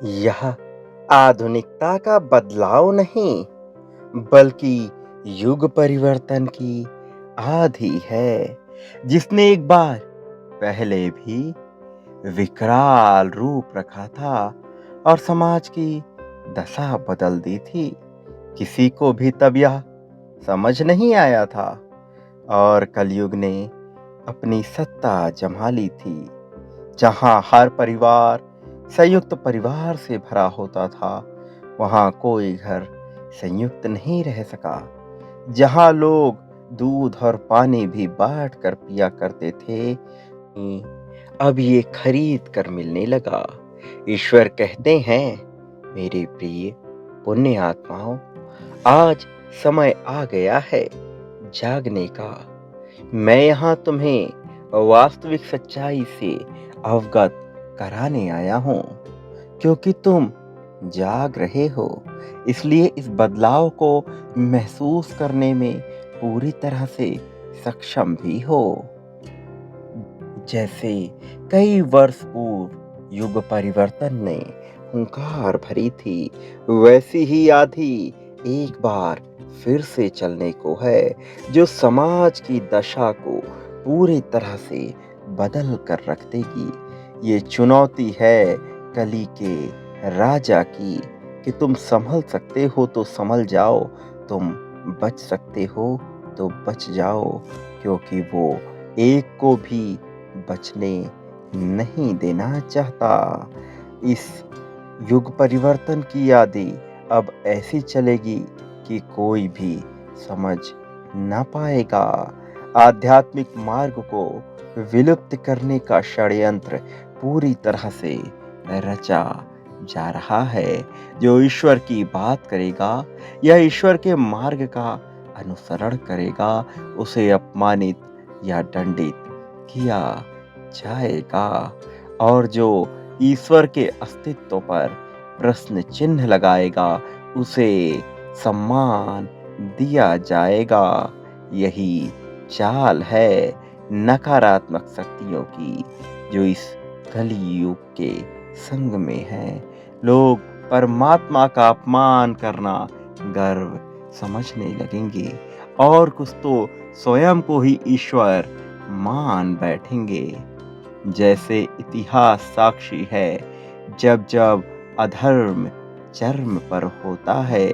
यह आधुनिकता का बदलाव नहीं, बल्कि युग परिवर्तन की आधी है, जिसने एक बार पहले भी विकराल रूप रखा था और समाज की दशा बदल दी थी। किसी को भी तब यह समझ नहीं आया था और कलयुग ने अपनी सत्ता जमा ली थी, जहां हर परिवार संयुक्त परिवार से भरा होता था, वहां कोई घर संयुक्त नहीं रह सका। जहां लोग दूध और पानी भी बांट कर पिया करते थे, अब ये खरीद कर मिलने लगा। ईश्वर कहते हैं, मेरे प्रिय पुण्य आत्माओं, आज समय आ गया है जागने का। मैं यहाँ तुम्हें वास्तविक सच्चाई से अवगत कराने आया हूँ, क्योंकि तुम जाग रहे हो, इसलिए इस बदलाव को महसूस करने में पूरी तरह से सक्षम भी हो। जैसे कई वर्ष पूर्व युग परिवर्तन ने हुंकार भरी थी, वैसी ही आधी एक बार फिर से चलने को है, जो समाज की दशा को पूरी तरह से बदल कर रख देगी। ये चुनौती है कली के राजा की कि तुम संभल सकते हो तो संभल जाओ, तुम बच सकते हो तो बच जाओ, क्योंकि वो एक को भी बचने नहीं देना चाहता। इस युग परिवर्तन की यादें अब ऐसी चलेगी कि कोई भी समझ ना पाएगा। आध्यात्मिक मार्ग को विलुप्त करने का षड्यंत्र पूरी तरह से रचा जा रहा है। जो ईश्वर की बात करेगा या ईश्वर के मार्ग का अनुसरण करेगा, उसे अपमानित या दंडित किया जाएगा, और जो ईश्वर के अस्तित्व पर प्रश्न चिन्ह लगाएगा, उसे सम्मान दिया जाएगा। यही चाल है नकारात्मक शक्तियों की, जो इस कलियुग के संग में है। लोग परमात्मा का अपमान करना गर्व समझने लगेंगे और कुछ तो स्वयं को ही ईश्वर मान बैठेंगे। जैसे इतिहास साक्षी है, जब जब अधर्म चरम पर होता है,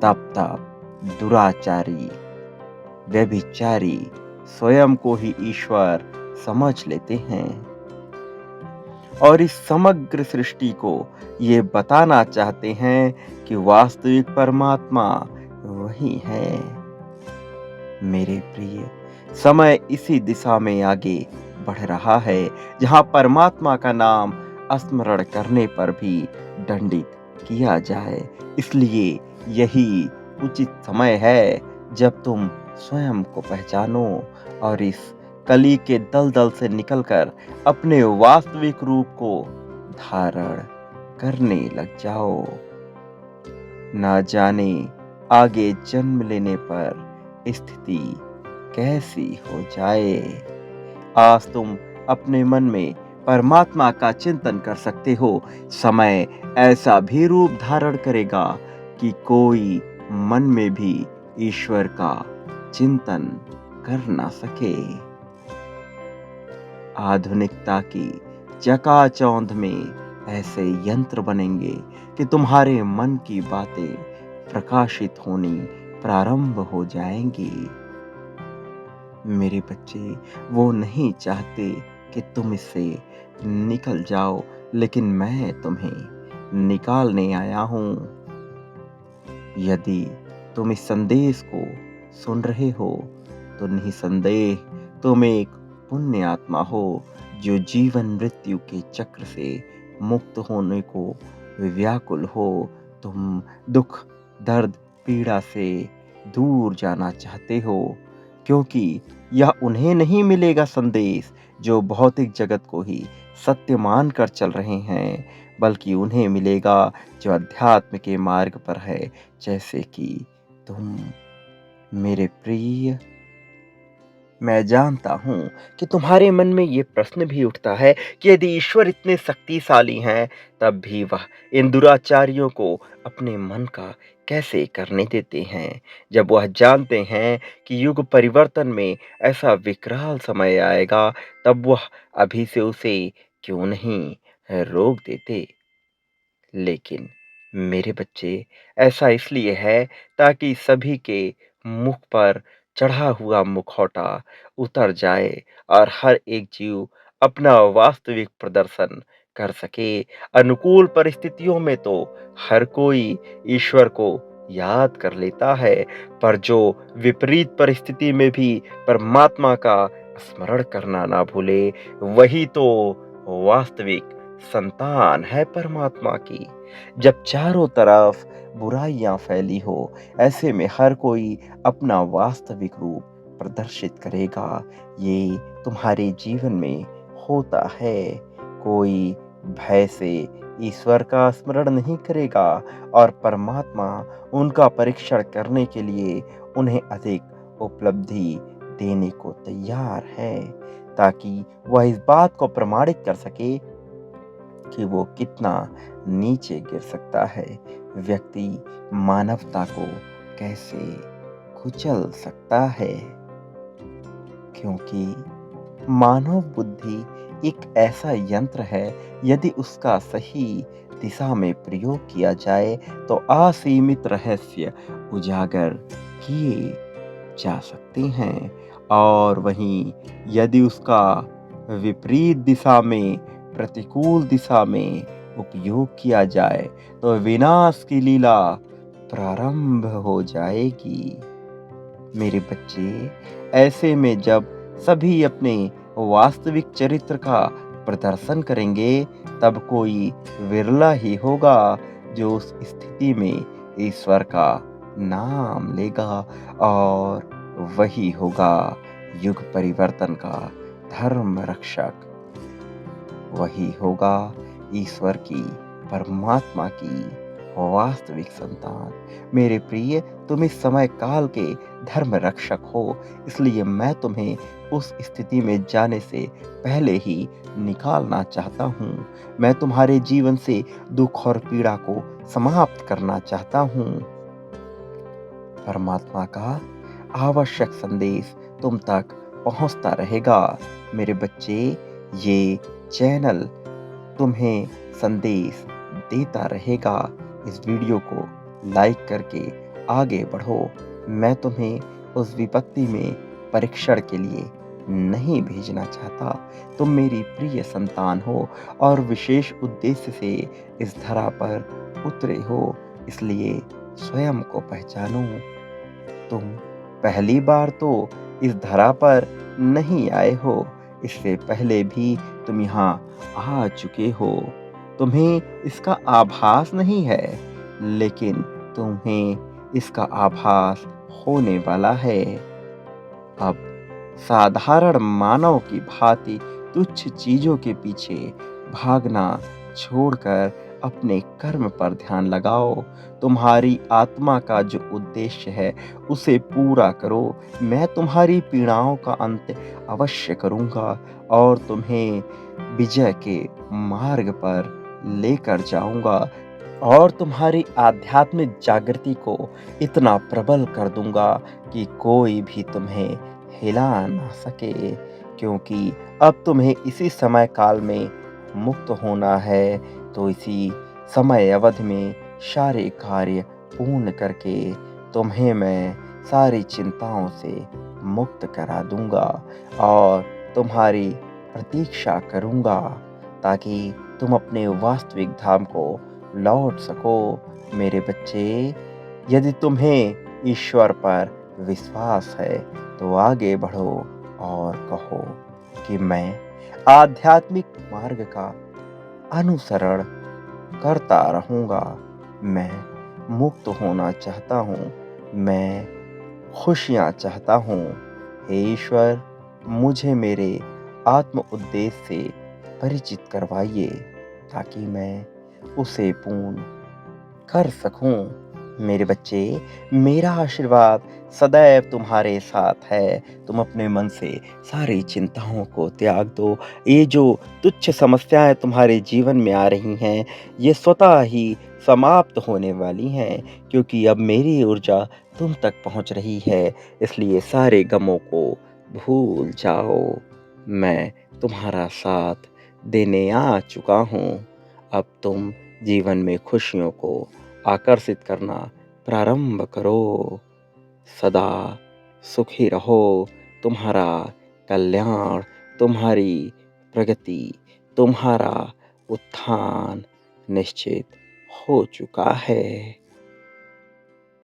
तब तब दुराचारी व्यभिचारी स्वयं को ही ईश्वर समझ लेते हैं और इस समग्र सृष्टि को ये बताना चाहते हैं कि वास्तविक परमात्मा वही है। मेरे प्रिय, समय इसी दिशा में आगे बढ़ रहा है, जहां परमात्मा का नाम स्मरण करने पर भी दंडित किया जाए। इसलिए यही उचित समय है जब तुम स्वयं को पहचानो और इस कली के दलदल से निकलकर अपने वास्तविक रूप को धारण करने लग जाओ। ना जाने आगे जन्म लेने पर स्थिति कैसी हो जाए। आज तुम अपने मन में परमात्मा का चिंतन कर सकते हो। समय ऐसा भी रूप धारण करेगा कि कोई मन में भी ईश्वर का चिंतन कर ना सके। आधुनिकता की चकाचौंध में ऐसे यंत्र बनेंगे कि तुम्हारे मन की बातें प्रकाशित होनी प्रारंभ हो जाएंगी। मेरे बच्चे, वो नहीं चाहते कि तुम इससे निकल जाओ, लेकिन मैं तुम्हें निकालने आया हूं। यदि तुम इस संदेश को सुन रहे हो, तो निसंदेह तुम एक पुण्य आत्मा हो, जो जीवन मृत्यु के चक्र से मुक्त होने को व्याकुल हो। तुम दुख, दर्द, पीड़ा से दूर जाना चाहते हो, क्योंकि यह उन्हें नहीं मिलेगा संदेश जो भौतिक जगत को ही सत्य मान कर चल रहे हैं, बल्कि उन्हें मिलेगा जो अध्यात्म के मार्ग पर है, जैसे कि तुम। मेरे प्रिय, मैं जानता हूँ कि तुम्हारे मन में ये प्रश्न भी उठता है कि यदि ईश्वर इतने शक्तिशाली हैं, तब भी वह इन दुराचारियों को अपने मन का कैसे करने देते हैं, जब वह जानते हैं कि युग परिवर्तन में ऐसा विकराल समय आएगा, तब वह अभी से उसे क्यों नहीं रोक देते। लेकिन मेरे बच्चे, ऐसा इसलिए है ताकि सभी के मुख पर चढ़ा हुआ मुखौटा उतर जाए और हर एक जीव अपना वास्तविक प्रदर्शन कर सके। अनुकूल परिस्थितियों में तो हर कोई ईश्वर को याद कर लेता है, पर जो विपरीत परिस्थिति में भी परमात्मा का स्मरण करना ना भूले, वही तो वास्तविक संतान है परमात्मा की। जब चारों तरफ बुराइयां फैली हो, ऐसे में हर कोई अपना वास्तविक रूप प्रदर्शित करेगा। ये तुम्हारे जीवन में होता है। कोई भय से ईश्वर का स्मरण नहीं करेगा और परमात्मा उनका परीक्षण करने के लिए उन्हें अधिक उपलब्धि देने को तैयार है, ताकि वह इस बात को प्रमाणित कर सके कि वो कितना नीचे गिर सकता है। व्यक्ति मानवता को कैसे कुचल सकता है, क्योंकि मानव बुद्धि एक ऐसा यंत्र है, यदि उसका सही दिशा में प्रयोग किया जाए तो असीमित रहस्य उजागर किए जा सकते हैं, और वहीं यदि उसका विपरीत दिशा में, प्रतिकूल दिशा में उपयोग किया जाए तो विनाश की लीला प्रारंभ हो जाएगी। मेरे बच्चे, ऐसे में जब सभी अपने वास्तविक चरित्र का प्रदर्शन करेंगे, तब कोई विरला ही होगा जो उस स्थिति में ईश्वर का नाम लेगा, और वही होगा युग परिवर्तन का धर्म रक्षक। वही होगा ईश्वर की, परमात्मा की वास्तविक संतान। मेरे प्रिय, तुम इस समय काल के धर्म रक्षक हो, इसलिए मैं तुम्हें उस स्थिति में जाने से पहले ही निकालना चाहता हूँ। मैं तुम्हारे जीवन से दुख और पीड़ा को समाप्त करना चाहता हूँ। परमात्मा का आवश्यक संदेश तुम तक पहुंचता रहेगा। मेरे बच्चे, ये चैनल तुम्हें संदेश देता रहेगा। इस वीडियो को लाइक करके आगे बढ़ो। मैं तुम्हें उस विपत्ति में परीक्षण के लिए नहीं भेजना चाहता। तुम मेरी प्रिय संतान हो और विशेष उद्देश्य से इस धरा पर उतरे हो, इसलिए स्वयं को पहचानो। तुम पहली बार तो इस धरा पर नहीं आए हो, इससे पहले भी तुम यहाँ आ चुके हो। तुम्हें इसका आभास नहीं है, लेकिन तुम्हें इसका आभास होने वाला है। अब साधारण मानव की भांति तुच्छ चीजों के पीछे भागना छोड़कर अपने कर्म पर ध्यान लगाओ। तुम्हारी आत्मा का जो उद्देश्य है, उसे पूरा करो। मैं तुम्हारी पीड़ाओं का अंत अवश्य करूंगा और तुम्हें विजय के मार्ग पर लेकर जाऊंगा, और तुम्हारी आध्यात्मिक जागृति को इतना प्रबल कर दूंगा कि कोई भी तुम्हें हिला ना सके, क्योंकि अब तुम्हें इसी समय काल में मुक्त होना है। तो इसी समय अवधि में सारे कार्य पूर्ण करके तुम्हें मैं सारी चिंताओं से मुक्त करा दूंगा और तुम्हारी प्रतीक्षा करूंगा, ताकि तुम अपने वास्तविक धाम को लौट सको। मेरे बच्चे, यदि तुम्हें ईश्वर पर विश्वास है तो आगे बढ़ो और कहो कि मैं आध्यात्मिक मार्ग का अनुसरण करता रहूंगा। मैं मुक्त होना चाहता हूँ। मैं खुशियाँ चाहता हूँ। हे ईश्वर, मुझे मेरे आत्म उद्देश्य से परिचित करवाइए, ताकि मैं उसे पूर्ण कर सकूं। मेरे बच्चे, मेरा आशीर्वाद सदैव तुम्हारे साथ है। तुम अपने मन से सारी चिंताओं को त्याग दो। ये जो तुच्छ समस्याएँ तुम्हारे जीवन में आ रही हैं, ये स्वतः ही समाप्त होने वाली हैं, क्योंकि अब मेरी ऊर्जा तुम तक पहुँच रही है। इसलिए सारे गमों को भूल जाओ। मैं तुम्हारा साथ देने आ चुका हूँ। अब तुम जीवन में खुशियों को आकर्षित करना प्रारंभ करो। सदा सुखी रहो। तुम्हारा कल्याण, तुम्हारी प्रगति, तुम्हारा उत्थान निश्चित हो चुका है।